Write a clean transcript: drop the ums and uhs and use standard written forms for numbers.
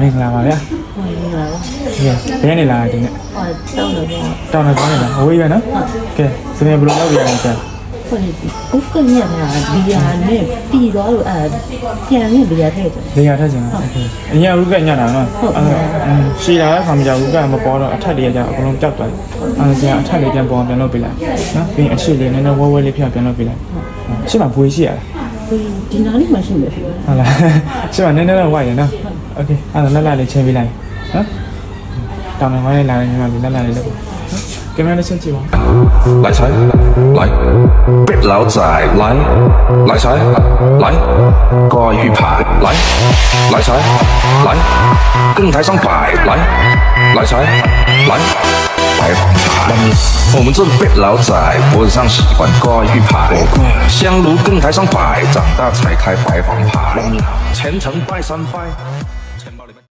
မင်္ဂလာပါဗျာ ဟုတ်ကဲ့ပါ ဘယ်နေလာဒီနေ့ ဟောတောင်းတော့တောင်းတော့ကောင်းနေလားအဝေးပဲနော်ကဲစနေဘယ်လိုလုပ်ရအောင်ဆရာ ဟုတ်တယ်ကုကညက်လာဘီယာနဲ့ပြီးတော့ပြန်နဲ့ဘီယာထည့်တယ် နေရာထက်ချင်တာအရင်ကဥကညတာနော်ရှည်လာတဲ့ခါမှကြာဥကမပေါ်တော့အထက်တွေကကြာအကုန်လုံးကြောက်သွားတယ်အဲဆရာအထက်လေးပြန်ပေါ်ပြန်လုပ်ပေးလိုက်နော်ပြီးရင်အရှိလေးနည်းနည်းဝဲဝဲလေးဖျက်ပြန်လုပ်ပေးလိုက်ရှေ့မှာဘွေးရှိရလား ဒီနားလေးမှရှိမယ်ဖြစ် ဟုတ်လားရှေ့မှာနည်းနည်းတော့ဝိုက်ရနော်โอเคအဲ့ဒါလက်လေးချင်းပေးလိုက်နော်တောင်းနေဝိုင်းလာတယ်ညီမလေးလက်လေးလုပ်ကင်မရာနဲ့ချက်ကြည့်ပါ 来财，来，别老仔，来，来财，来，盖鱼排，来，来财，来，更台上摆，来，来财，来，白黄牌。我们这别老仔脖子上喜欢挂玉牌，香炉更台上摆，长大才开白黄牌，虔诚拜三拜。